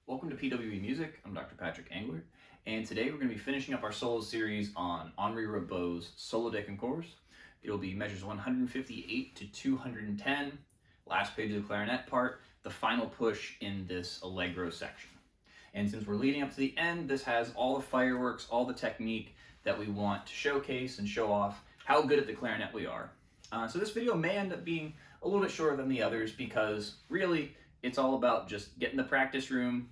Welcome to PWE Music. I'm Dr. Patrick Angler, and today we're going to be finishing up our solo series on Henri Rabaud's Solo de Concours. It'll be measures 158 to 210, last page of the clarinet part, the final push in this allegro section. And since we're leading up to the end, this has all the fireworks, all the technique that we want to showcase and show off how good at the clarinet we are. So this video may end up being a little bit shorter than the others because really it's all about just getting the practice room,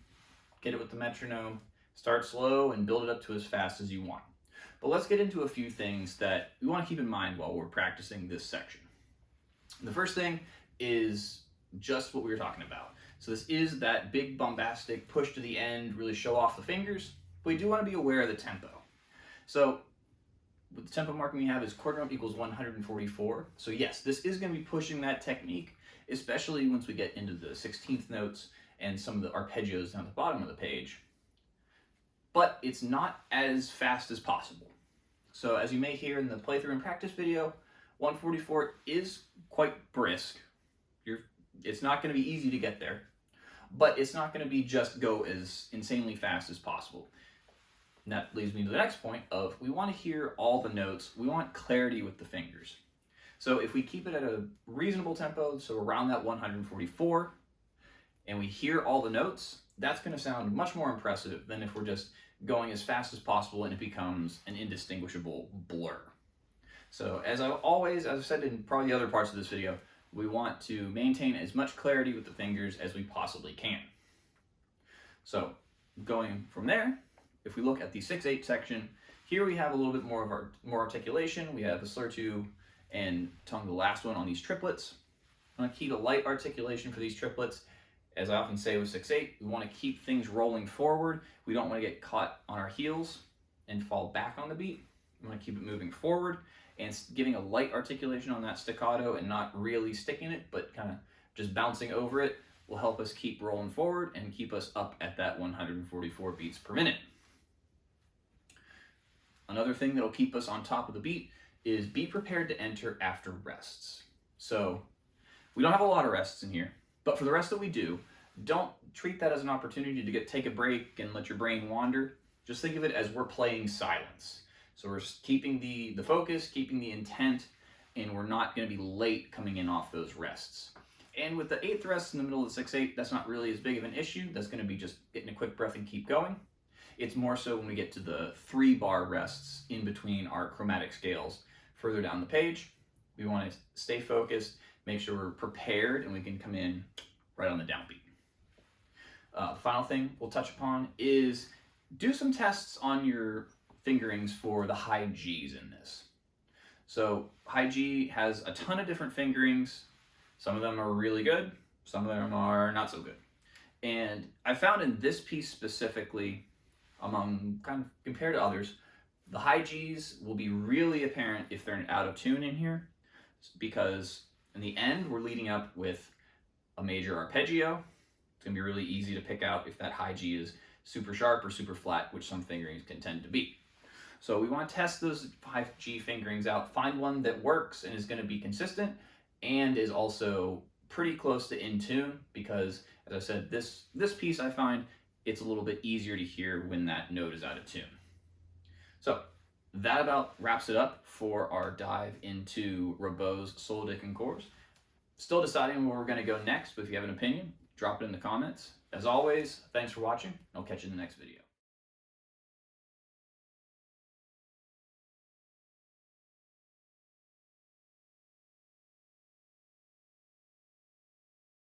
get it with the metronome, start slow and build it up to as fast as you want. But let's get into a few things that we want to keep in mind while we're practicing this section. The first thing is just what we were talking about. So this is that big bombastic push to the end, really show off the fingers, but we do want to be aware of the tempo. So with the tempo marking we have is quarter note equals 144. So yes, this is going to be pushing that technique, especially once we get into the 16th notes and some of the arpeggios down at the bottom of the page. But it's not as fast as possible. So as you may hear in the playthrough and practice video, 144 is quite brisk. It's not going to be easy to get there, but it's not going to be just go as insanely fast as possible. And that leads me to the next point of we want to hear all the notes. We want clarity with the fingers. So if we keep it at a reasonable tempo, so around that 144, and we hear all the notes, that's going to sound much more impressive than if we're just going as fast as possible and it becomes an indistinguishable blur. So as I've said in probably the other parts of this video, we want to maintain as much clarity with the fingers as we possibly can. So going from there, if we look at the 6/8 section, here we have a little bit more articulation. We have a slur 2 and tongue the last one on these triplets. I'm going to keep a light articulation for these triplets. As I often say with 6/8, we want to keep things rolling forward. We don't want to get caught on our heels and fall back on the beat. We want to keep it moving forward and giving a light articulation on that staccato and not really sticking it, but kind of just bouncing over it will help us keep rolling forward and keep us up at that 144 beats per minute. Another thing that'll keep us on top of the beat is be prepared to enter after rests. So we don't have a lot of rests in here, but for the rest that we do, don't treat that as an opportunity to take a break and let your brain wander. Just think of it as we're playing silence. So we're keeping the focus, keeping the intent, and we're not going to be late coming in off those rests. And with the 8th rest in the middle of the 6/8, that's not really as big of an issue. That's going to be just getting a quick breath and keep going. It's more so when we get to the 3-bar rests in between our chromatic scales further down the page. We want to stay focused, make sure we're prepared, and we can come in right on the downbeat. The final thing we'll touch upon is do some tests on your fingerings for the high Gs in this. So high G has a ton of different fingerings. Some of them are really good, some of them are not so good. And I found in this piece specifically, compared to others, the high Gs will be really apparent if they're out of tune in here, because in the end we're leading up with a major arpeggio. It's going to be really easy to pick out if that high G is super sharp or super flat, which some fingerings can tend to be. So we want to test those 5G fingerings out, find one that works and is going to be consistent and is also pretty close to in tune, because as I said, this piece I find it's a little bit easier to hear when that note is out of tune. So that about wraps it up for our dive into Rabaud's Solo de Concours. Still deciding where we're going to go next, but if you have an opinion, drop it in the comments. As always, thanks for watching. I'll catch you in the next video.